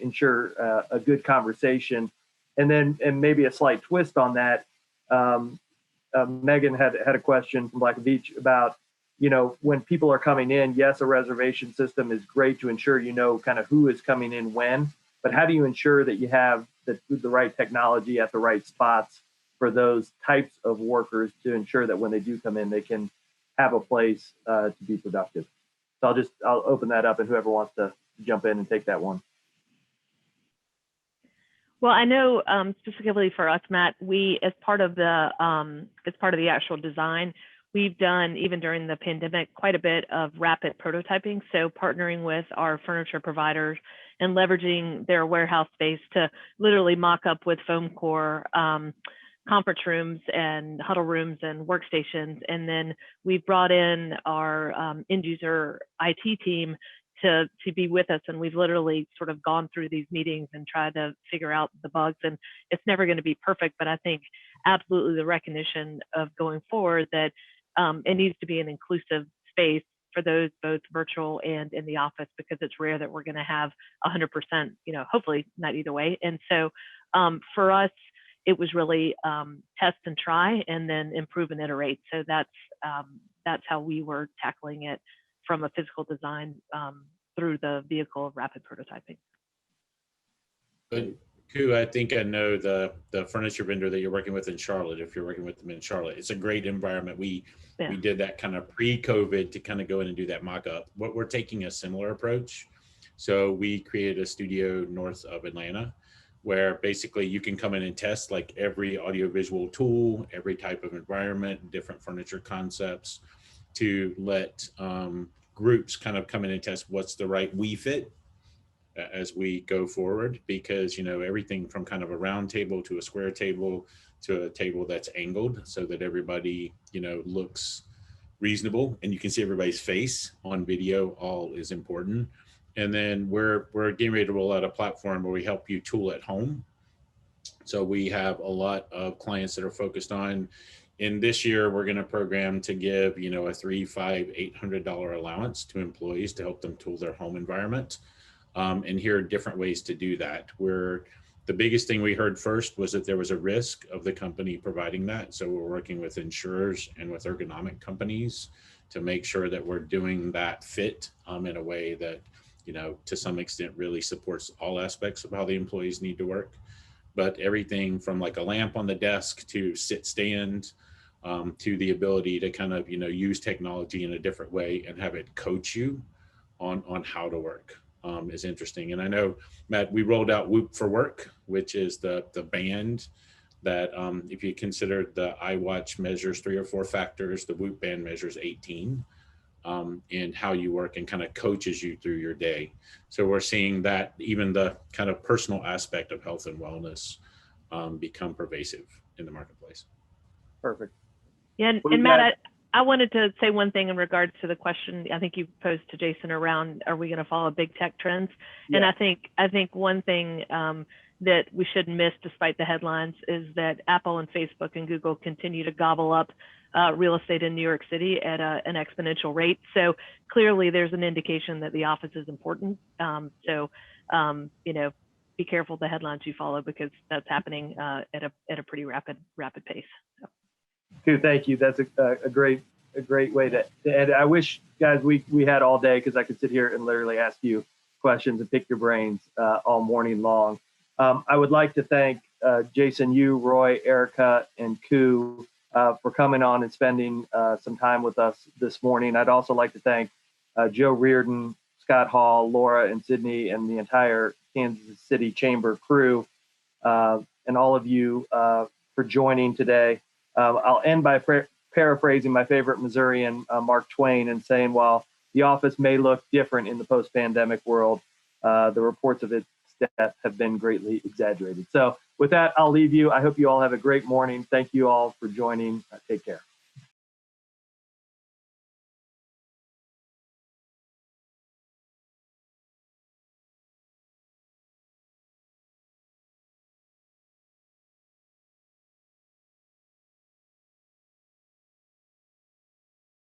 ensure a good conversation? And maybe a slight twist on that, Megan had a question from Black Beach about, when people are coming in, yes, a reservation system is great to ensure kind of who is coming in when, but how do you ensure that you have the right technology at the right spots for those types of workers to ensure that when they do come in, they can have a place to be productive? So I'll open that up, and whoever wants to jump in and take that one. Well, I know specifically for us, Matt, we, as part of the actual design, we've done, even during the pandemic, quite a bit of rapid prototyping. So partnering with our furniture providers and leveraging their warehouse space to literally mock up with foam core conference rooms and huddle rooms and workstations. And then we brought in our end user IT team to be with us. And we've literally sort of gone through these meetings and tried to figure out the bugs. And it's never going to be perfect, but I think absolutely the recognition of going forward that it needs to be an inclusive space for those both virtual and in the office, because it's rare that we're going to have 100%, hopefully not either way. And so for us, it was really test and try and then improve and iterate. So that's how we were tackling it from a physical design through the vehicle of rapid prototyping. But Ku, I think I know the furniture vendor that you're working with in Charlotte. If you're working with them in Charlotte, it's a great environment. We did that kind of pre-COVID to kind of go in and do that mock-up. We're taking a similar approach. So we created a studio north of Atlanta, where basically you can come in and test like every audiovisual tool, every type of environment, different furniture concepts, to let groups kind of come in and test what's the right we fit as we go forward. Because everything from kind of a round table to a square table to a table that's angled so that everybody looks reasonable and you can see everybody's face on video, all is important. And then we're getting ready to roll out a platform where we help you tool at home. So we have a lot of clients that are focused on, in this year, we're going to program to give, a $300, $500, $800 allowance to employees to help them tool their home environment. And here are different ways to do that. Where the biggest thing we heard first was that there was a risk of the company providing that. So we're working with insurers and with ergonomic companies to make sure that we're doing that fit in a way that, to some extent really supports all aspects of how the employees need to work. But everything from like a lamp on the desk to sit stand, to the ability to kind of, use technology in a different way and have it coach you on how to work is interesting. And I know, Matt, we rolled out Whoop for Work, which is the band that if you consider the iWatch measures 3 or 4 factors, the Whoop band measures 18 in how you work and kind of coaches you through your day. So we're seeing that even the kind of personal aspect of health and wellness become pervasive in the marketplace. Perfect. Yeah, and Matt, I wanted to say one thing in regards to the question I think you posed to Jason around, are we going to follow big tech trends? Yeah. And I think one thing that we shouldn't miss, despite the headlines, is that Apple and Facebook and Google continue to gobble up real estate in New York City at an exponential rate. So clearly, there's an indication that the office is important. You know, be careful the headlines you follow, because that's happening at a pretty rapid pace. So. Thank you. That's a great way to end. I wish, guys, we had all day, because I could sit here and literally ask you questions and pick your brains all morning long. I would like to thank Jason, you, Roy, Erica, and Ku for coming on and spending some time with us this morning. I'd also like to thank Joe Reardon, Scott Hall, Laura, and Sydney, and the entire Kansas City Chamber crew, and all of you for joining today. I'll end by paraphrasing my favorite Missourian, Mark Twain, and saying, while the office may look different in the post-pandemic world, the reports of its death have been greatly exaggerated. So with that, I'll leave you. I hope you all have a great morning. Thank you all for joining. Take care.